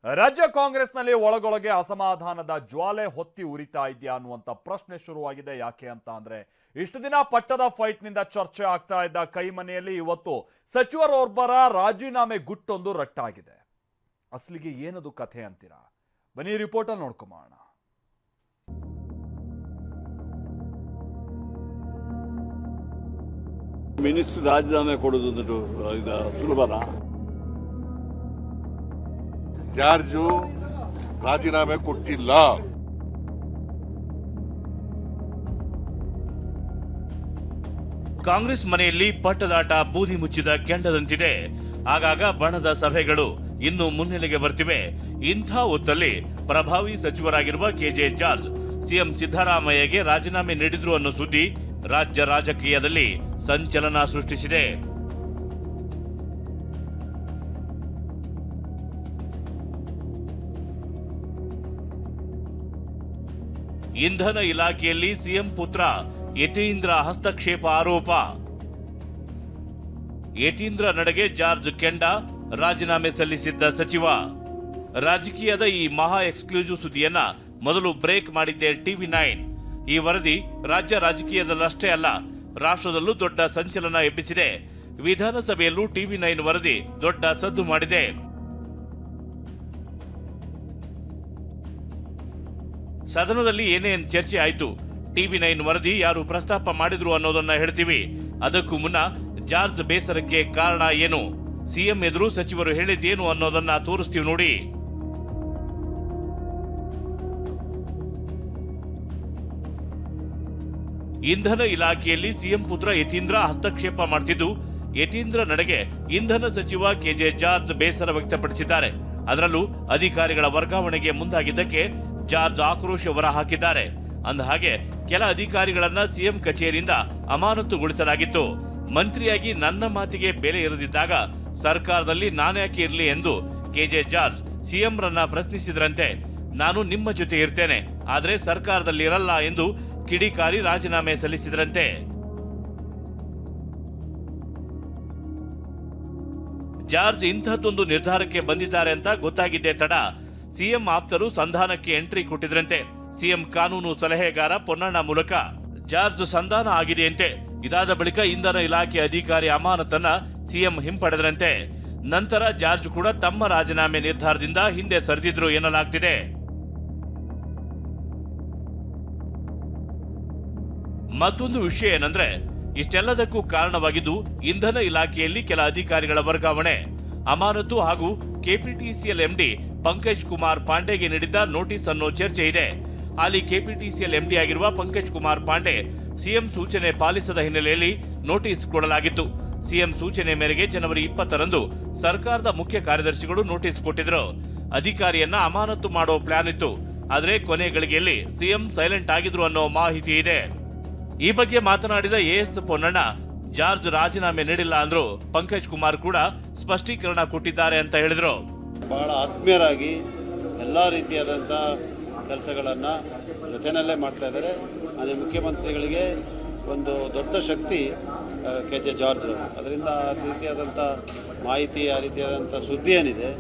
ರಾಜ್ಯ ಕಾಂಗ್ರೆಸ್ನಲ್ಲಿ ಒಳಗೊಳಗೆ ಅಸಮಾಧಾನದ ಜ್ವಾಲೆ ಹೊತ್ತಿ ಉರಿತಾ ಇದೆಯಾ ಅನ್ನುವಂತ ಪ್ರಶ್ನೆ ಶುರುವಾಗಿದೆ. ಯಾಕೆ ಅಂತ ಅಂದ್ರೆ ಇಷ್ಟು ದಿನ ಪಟ್ಟದ ಫೈಟ್ ನಿಂದ ಚರ್ಚೆ ಆಗ್ತಾ ಇದ್ದ ಕೈಮನೆಯಲ್ಲಿ ಇವತ್ತು ಸಚಿವರೊಬ್ಬರ ರಾಜೀನಾಮೆ ಗುಟ್ಟೊಂದು ರಟ್ಟಾಗಿದೆ. ಅಸಲಿಗೆ ಏನದು ಕಥೆ ಅಂತೀರಾ? ಬನ್ನಿ ರಿಪೋರ್ಟ್ ಅಲ್ಲಿ ನೋಡ್ಕೊಂಬೋಣ. ಮಿನಿಸ್ಟರ್ ರಾಜೀನಾಮೆ ಕೊಡೋದು ಸುಲಭನಾ? ಜಾರ್ಜು ರಾಜೀನಾಮೆ ಕೊಟ್ಟಿಲ್ಲ. ಕಾಂಗ್ರೆಸ್ ಮನೆಯಲ್ಲಿ ಪಟ್ಟದಾಟ ಬೂದಿ ಮುಚ್ಚಿದ ಕೆಂಡದಂತಿದೆ. ಆಗಾಗ ಬಣದ ಸಭೆಗಳು ಇನ್ನು ಮುನ್ನೆಲೆಗೆ ಬರ್ತಿವೆ. ಇಂಥ ಹೊತ್ತಲ್ಲಿ ಪ್ರಭಾವಿ ಸಚಿವರಾಗಿರುವ ಕೆಜೆ ಜಾರ್ಜ್ ಸಿಎಂ ಸಿದ್ದರಾಮಯ್ಯಗೆ ರಾಜೀನಾಮೆ ನೀಡಿದ್ರು ಅನ್ನೋ ಸುದ್ದಿ ರಾಜ್ಯ ರಾಜಕೀಯದಲ್ಲಿ ಸಂಚಲನ ಸೃಷ್ಟಿಸಿದೆ. ಇಂಧನ ಇಲಾಖೆಯಲ್ಲಿ ಸಿಎಂ ಪುತ್ರ ಯತೀಂದ್ರ ಹಸ್ತಕ್ಷೇಪ ಆರೋಪ. ಯತೀಂದ್ರ ನಡೆಗೆ ಜಾರ್ಜ್ ಕೆಂಡ, ರಾಜೀನಾಮೆ ಸಲ್ಲಿಸಿದ್ದ ಸಚಿವ. ರಾಜಕೀಯದ ಈ ಮಹಾ ಎಕ್ಸ್ಕ್ಲೂಸಿವ್ ಸುದ್ದಿಯನ್ನ ಮೊದಲು ಬ್ರೇಕ್ ಮಾಡಿದ್ದೆ TV9. ಈ ವರದಿ ರಾಜ್ಯ ರಾಜಕೀಯದಲ್ಲಷ್ಟೇ ಅಲ್ಲ, ರಾಷ್ಟ್ರದಲ್ಲೂ ದೊಡ್ಡ ಸಂಚಲನ ಎಬ್ಬಿಸಿದೆ. ವಿಧಾನಸಭೆಯಲ್ಲೂ TV9 ವರದಿ ದೊಡ್ಡ ಸದ್ದು ಮಾಡಿದೆ. ಸದನದಲ್ಲಿ ಏನೇನ್ ಚರ್ಚೆ ಆಯ್ತು, TV9 ವರದಿ ಯಾರು ಪ್ರಸ್ತಾಪ ಮಾಡಿದ್ರು ಅನ್ನೋದನ್ನ ಹೇಳ್ತೀವಿ. ಅದಕ್ಕೂ ಮುನ್ನ ಜಾರ್ಜ್ ಬೇಸರಕ್ಕೆ ಕಾರಣ ಏನು, ಸಿಎಂ ಎದುರು ಸಚಿವರು ಹೇಳಿದ್ದೇನು ಅನ್ನೋದನ್ನ ತೋರಿಸ್ತೀವಿ ನೋಡಿ. ಇಂಧನ ಇಲಾಖೆಯಲ್ಲಿ ಸಿಎಂ ಪುತ್ರ ಯತೀಂದ್ರ ಹಸ್ತಕ್ಷೇಪ ಮಾಡ್ತಿದ್ದು, ಯತೀಂದ್ರ ನಡೆಗೆ ಇಂಧನ ಸಚಿವ ಕೆಜೆ ಜಾರ್ಜ್ ಬೇಸರ ವ್ಯಕ್ತಪಡಿಸಿದ್ದಾರೆ. ಅದರಲ್ಲೂ ಅಧಿಕಾರಿಗಳ ವರ್ಗಾವಣೆಗೆ ಮುಂದಾಗಿದ್ದಕ್ಕೆ ಜಾರ್ಜ್ ಆಕ್ರೋಶ ಹೊರಹಾಕಿದ್ದಾರೆ. ಅಂದಹಾಗೆ ಕೆಲ ಅಧಿಕಾರಿಗಳನ್ನ ಸಿಎಂ ಕಚೇರಿಯಿಂದ ಅಮಾನತುಗೊಳಿಸಲಾಗಿತ್ತು. ಮಂತ್ರಿಯಾಗಿ ನನ್ನ ಮಾತಿಗೆ ಬೆಲೆ ಇರದಿದ್ದಾಗ ಸರ್ಕಾರದಲ್ಲಿ ನಾನ್ಯಾಕೆ ಇರಲಿ ಎಂದು ಕೆಜೆ ಜಾರ್ಜ್ ಸಿಎಂ ರನ್ನ ಪ್ರಶ್ನಿಸಿದ್ರಂತೆ. ನಾನು ನಿಮ್ಮ ಜೊತೆ ಇರ್ತೇನೆ, ಆದ್ರೆ ಸರ್ಕಾರದಲ್ಲಿ ಇರಲ್ಲ ಎಂದು ಕಿಡಿಕಾರಿ ರಾಜೀನಾಮೆ ಸಲ್ಲಿಸಿದ್ರಂತೆ. ಜಾರ್ಜ್ ಇಂಥದ್ದೊಂದು ನಿರ್ಧಾರಕ್ಕೆ ಬಂದಿದ್ದಾರೆ ಅಂತ ಗೊತ್ತಾಗಿದ್ದೇ ತಡ ಸಿಎಂ ಆಪ್ತರು ಸಂಧಾನಕ್ಕೆ ಎಂಟ್ರಿ ಕೊಟ್ಟಿದ್ರಂತೆ. ಸಿಎಂ ಕಾನೂನು ಸಲಹೆಗಾರ ಪೊನ್ನಣ್ಣ ಮೂಲಕ ಜಾರ್ಜ್ ಸಂಧಾನ ಆಗಿದೆಯಂತೆ. ಇದಾದ ಬಳಿಕ ಇಂಧನ ಇಲಾಖೆ ಅಧಿಕಾರಿ ಅಮಾನತನ್ನ ಸಿಎಂ ಹಿಂಪಡೆದ್ರಂತೆ. ನಂತರ ಜಾರ್ಜ್ ಕೂಡ ತಮ್ಮ ರಾಜೀನಾಮೆ ನಿರ್ಧಾರದಿಂದ ಹಿಂದೆ ಸರಿದಿದ್ರು ಎನ್ನಲಾಗ್ತಿದೆ. ಮತ್ತೊಂದು ವಿಷಯ ಏನಂದ್ರೆ, ಇಷ್ಟೆಲ್ಲದಕ್ಕೂ ಕಾರಣವಾಗಿದ್ದು ಇಂಧನ ಇಲಾಖೆಯಲ್ಲಿ ಕೆಲ ಅಧಿಕಾರಿಗಳ ವರ್ಗಾವಣೆ, ಅಮಾನತು ಹಾಗೂ ಕೆಪಿಟಿಸಿಎಲ್ ಎಂಡಿ ಪಂಕಜ್ ಕುಮಾರ್ ಪಾಂಡೆಗೆ ನೀಡಿದ್ದ ನೋಟಿಸ್ ಅನ್ನೋ ಚರ್ಚೆ ಇದೆ. ಹಾಲಿ ಕೆಪಿಟಿಸಿಎಲ್ ಎಂಡಿ ಆಗಿರುವ ಪಂಕಜ್ ಕುಮಾರ್ ಪಾಂಡೆ ಸಿಎಂ ಸೂಚನೆ ಪಾಲಿಸದ ಹಿನ್ನೆಲೆಯಲ್ಲಿ ನೋಟಿಸ್ ಕೊಡಲಾಗಿತ್ತು. ಸಿಎಂ ಸೂಚನೆ ಮೇರೆಗೆ ಜನವರಿ 20ರಂದು ಸರ್ಕಾರದ ಮುಖ್ಯ ಕಾರ್ಯದರ್ಶಿಗಳು ನೋಟಿಸ್ ಕೊಟ್ಟಿದ್ರು. ಅಧಿಕಾರಿಯನ್ನ ಅಮಾನತು ಮಾಡೋ ಪ್ಲಾನ್ ಇತ್ತು. ಆದ್ರೆ ಕೊನೆ ಗಳಿಗೆಯಲ್ಲಿ ಸಿಎಂ ಸೈಲೆಂಟ್ ಆಗಿದ್ರು ಅನ್ನೋ ಮಾಹಿತಿ ಇದೆ. ಈ ಬಗ್ಗೆ ಮಾತನಾಡಿದ ಎಎಸ್ ಪೊನ್ನಣ್ಣ, ಜಾರ್ಜ್ ರಾಜೀನಾಮೆ ನೀಡಿಲ್ಲ ಅಂದ್ರು, ಪಂಕಜ್ ಕುಮಾರ್ ಕೂಡ ಸ್ಪಷ್ಟೀಕರಣ ಕೊಟ್ಟಿದ್ದಾರೆ ಅಂತ ಹೇಳಿದ್ರು. ಬಹಳ ಆತ್ಮೀಯರಾಗಿ ಎಲ್ಲ ರೀತಿಯಾದಂಥ ಕೆಲಸಗಳನ್ನು ಜೊತೆಯಲ್ಲೇ ಮಾಡ್ತಾ ಇದ್ದಾರೆ. ಮಾನ್ಯ ಮುಖ್ಯಮಂತ್ರಿಗಳಿಗೆ ಒಂದು ದೊಡ್ಡ ಶಕ್ತಿ ಕೆಜೆ ಜಾರ್ಜ್ ಅವರು. ಅದರಿಂದ ಆ ರೀತಿಯಾದಂಥ ಮಾಹಿತಿ, ಆ ರೀತಿಯಾದಂಥ ಸುದ್ದಿ ಏನಿದೆ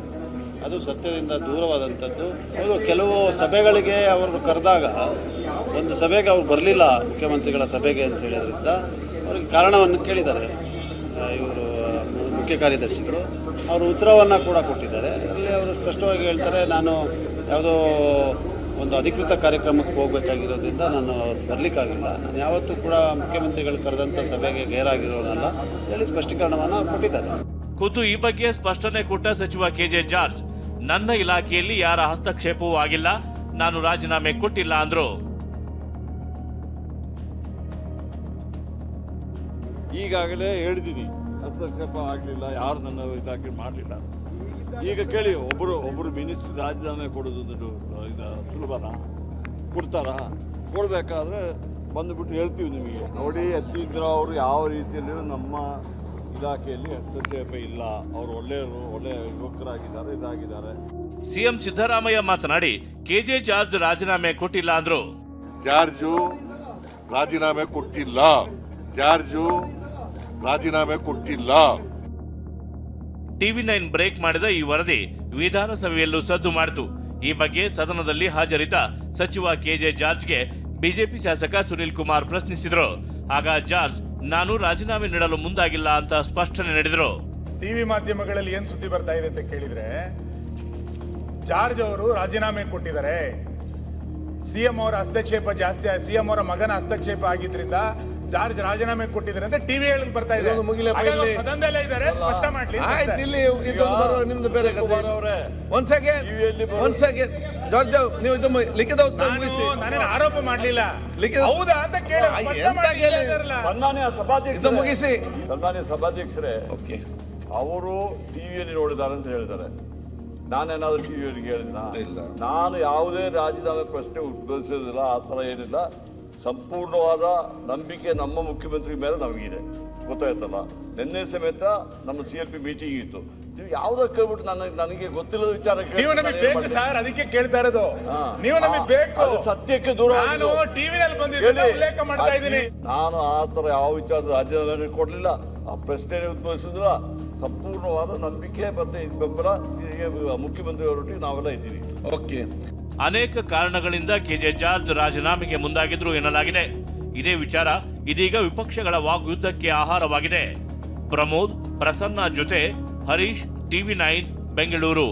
ಅದು ಸತ್ಯದಿಂದ ದೂರವಾದಂಥದ್ದು. ಅವರು ಕೆಲವು ಸಭೆಗಳಿಗೆ ಅವರು ಕರೆದಾಗ ಒಂದು ಸಭೆಗೆ ಅವ್ರು ಬರಲಿಲ್ಲ, ಮುಖ್ಯಮಂತ್ರಿಗಳ ಸಭೆಗೆ ಅಂತ ಹೇಳಿದ್ರಿಂದ ಅವ್ರಿಗೆ ಕಾರಣವನ್ನು ಕೇಳಿದ್ದಾರೆ ಇವರು ಮುಖ್ಯ ಕಾರ್ಯದರ್ಶಿಗಳು. ಅವರು ಉತ್ತರವನ್ನು ಕೂಡ ಕೊಟ್ಟಿದ್ದಾರೆ. ಅದರಲ್ಲಿ ಅವರು ಸ್ಪಷ್ಟವಾಗಿ ಹೇಳ್ತಾರೆ, ನಾನು ಯಾವುದೋ ಒಂದು ಅಧಿಕೃತ ಕಾರ್ಯಕ್ರಮಕ್ಕೆ ಹೋಗಬೇಕಾಗಿರೋದ್ರಿಂದ ನಾನು ಬರಲಿಕ್ಕಾಗಿಲ್ಲ, ನಾನು ಯಾವತ್ತೂ ಕೂಡ ಮುಖ್ಯಮಂತ್ರಿಗಳು ಕರೆದಂಥ ಸಭೆಗೆ ಗೈರಾಗಿರೋನಲ್ಲ ಹೇಳಿ ಸ್ಪಷ್ಟೀಕರಣವನ್ನು ಕೊಟ್ಟಿದ್ದಾರೆ. ಖುದ್ದು ಈ ಬಗ್ಗೆ ಸ್ಪಷ್ಟನೆ ಕೊಟ್ಟ ಸಚಿವ ಕೆಜೆ ಜಾರ್ಜ್, ನನ್ನ ಇಲಾಖೆಯಲ್ಲಿ ಯಾರ ಹಸ್ತಕ್ಷೇಪವೂ ಆಗಿಲ್ಲ, ನಾನು ರಾಜೀನಾಮೆ ಕೊಟ್ಟಿಲ್ಲ ಅಂದ್ರು. ಈಗಾಗಲೇ ಹೇಳಿದ್ದೀನಿ, ಹಸ್ತಕ್ಷೇಪ ಆಗಲಿಲ್ಲ, ಯಾರು ನನ್ನ ಇಲಾಖೆ ಮಾಡಲಿಲ್ಲ. ಈಗ ಕೇಳಿ, ಒಬ್ಬರು ಮಿನಿಸ್ಟರ್ ರಾಜೀನಾಮೆ ಕೊಡೋದು ಸುಲಭನಾ? ಕೊಡ್ತಾರಾ? ಕೊಡಬೇಕಾದ್ರೆ ಬಂದುಬಿಟ್ಟು ಹೇಳ್ತೀವಿ ನಿಮಗೆ. ನೋಡಿ, ಯತೀಂದ್ರ ಅವರು ಯಾವ ರೀತಿಯಲ್ಲಿ ನಮ್ಮ ಇಲಾಖೆಯಲ್ಲಿ ಹಸ್ತಕ್ಷೇಪ ಇಲ್ಲ, ಅವರು ಒಳ್ಳೆಯವರು, ಒಳ್ಳೆಯ ಯುವಕರಾಗಿದ್ದಾರೆ, ಇದಾಗಿದ್ದಾರೆ. ಸಿಎಂ ಸಿದ್ದರಾಮಯ್ಯ ಮಾತನಾಡಿ, ಕೆಜೆ ಜಾರ್ಜ್ ರಾಜೀನಾಮೆ ಕೊಟ್ಟಿಲ್ಲ ಅಂದ್ರು. ಜಾರ್ಜು ರಾಜೀನಾಮೆ ಕೊಟ್ಟಿಲ್ಲ. ಜಾರ್ಜು ರಾಜೀನಾಮೆ ಕೊಟ್ಟಿಲ್ಲ. TV9 ಬ್ರೇಕ್ ಮಾಡಿದ ಈ ವರದಿ ವಿಧಾನಸಭೆಯಲ್ಲೂ ಸದ್ದು ಮಾಡಿತು. ಈ ಬಗ್ಗೆ ಸದನದಲ್ಲಿ ಹಾಜರಿದ್ದ ಸಚಿವ ಕೆಜೆ ಜಾರ್ಜ್ಗೆ ಬಿಜೆಪಿ ಶಾಸಕ ಸುನಿಲ್ ಕುಮಾರ್ ಪ್ರಶ್ನಿಸಿದ್ರು. ಆಗ ಜಾರ್ಜ್ ನಾನು ರಾಜೀನಾಮೆ ನೀಡಲು ಮುಂದಾಗಿಲ್ಲ ಅಂತ ಸ್ಪಷ್ಟನೆ ನೀಡಿದ್ರು. ಟಿವಿ ಮಾಧ್ಯಮಗಳಲ್ಲಿ ಏನ್ ಸುದ್ದಿ ಬರ್ತಾ ಇದೆ ಅಂತ ಕೇಳಿದ್ರೆ, ಜಾರ್ಜ್ ಅವರು ರಾಜೀನಾಮೆ ಕೊಟ್ಟಿದ್ದಾರೆ, ಸಿಎಂ ಅವರ ಹಸ್ತಕ್ಷೇಪ ಜಾಸ್ತಿ, ಸಿಎಂ ಅವರ ಮಗನ ಹಸ್ತಕ್ಷೇಪ ಆಗಿದ್ರಿಂದ ಜಾರ್ಜ್ ರಾಜೀನಾಮೆ ಕೊಟ್ಟಿದ್ದಾರೆ ಅಂತ ಟಿವಿ ಹೇಳಿ ಬರ್ತಾ ಇದೆ. ಹಾಗಾಗಿ ಸದನದಲ್ಲೇ ಇದ್ದಾರೆ, ಸ್ಪಷ್ಟ ಮಾಡ್ಲಿ. ನಿಮ್ದು ಬೇರೆ ಜಾರ್ಜ್ ನೀವು ಇದು ಲಿಖಿತ ಉತ್ತರ ಮುಗಿಸಿ. ನಾನೇನು ಆರೋಪ ಮಾಡ್ಲಿಲ್ಲ, ಹೌದಾ ಅಂತ ಕೇಳಿ ಸ್ಪಷ್ಟ ಮಾಡಿಲ್ಲ. ಸನ್ಮಾನ್ಯ ಇದು ಮುಗಿಸಿ. ಸನ್ಮಾನ್ಯ ಸಭಾಧ್ಯಕ್ಷರೇ, ಓಕೆ, ಅವರು ಟಿವಿಯಲ್ಲಿ ನೋಡಿದ್ದಾರೆ ಅಂತ ಹೇಳಿದ್ದಾರೆ. ನಾನೇನಾದ್ರೂ ಟಿವಿಯವರಿಗೆ ಹೇಳಿದ್ನ? ಇಲ್ಲ. ನಾನು ಯಾವುದೇ ರಾಜೀನಾಮೆ ಪ್ರಶ್ನೆ ಉದ್ಭವಿಸೋದಿಲ್ಲ, ಆ ಥರ ಏನಿಲ್ಲ. ಸಂಪೂರ್ಣವಾದ ನಂಬಿಕೆ ನಮ್ಮ ಮುಖ್ಯಮಂತ್ರಿ ಮೇಲೆ ನಮಗಿದೆ, ಗೊತ್ತಾಯ್ತಲ್ಲ. ನಿನ್ನೆ ಸಮೇತ ನಮ್ಮ CLP ಮೀಟಿಂಗ್ ಇತ್ತು. ನೀವು ಯಾವ್ದಕ್ಕೆ ಕೇಳ್ಬಿಟ್ಟು ನನಗೆ ಗೊತ್ತಿಲ್ಲದ ವಿಚಾರ ನೀವು ನಮಗೆ ಬೇಕು ಸರ್, ಅದಕ್ಕೆ ಕೇಳ್ತಾ ಇರೋದು. ನೀವು ನಮಗೆ ಬೇಕು, ಸತ್ಯಕ್ಕೆ ದೂರ. ನಾನು ಟಿವಿನಲ್ಲಿ ಬಂದಿದ್ದೀನಿ, ಉಲ್ಲೇಖ ಮಾಡ್ತಾ ಇದ್ದೀನಿ. ನಾನು ಆ ಥರ ಯಾವ ವಿಚಾರದ ರಾಜೀನಾಮೆ ಕೊಡಲಿಲ್ಲ, ಆ ಪ್ರಶ್ನೆ ಉದ್ಭವಿಸಿದ್ರ. ಸಂಪೂರ್ಣವಾದ ನಂಬಿಕೆ ಮತ್ತೆ ಬೆಂಬಲ ಮುಖ್ಯಮಂತ್ರಿ ಅವರೊಟ್ಟಿಗೆ ನಾವೆಲ್ಲ ಇದ್ದೀವಿ. ಓಕೆ. ಅನೇಕ ಕಾರಣಗಳಿಂದ ಕೆಜೆ ಜಾರ್ಜ್ ರಾಜೀನಾಮೆಗೆ ಮುಂದಾಗಿದ್ರು ಎನ್ನಲಾಗಿದೆ. ಇದೇ ವಿಚಾರ ಇದೀಗ ವಿಪಕ್ಷಗಳ ವಾಗ್ಯುದ್ಧಕ್ಕೆ ಆಹಾರವಾಗಿದೆ. ಪ್ರಮೋದ್, ಪ್ರಸನ್ನ ಜೊತೆ ಹರೀಶ್, TV9 ಬೆಂಗಳೂರು.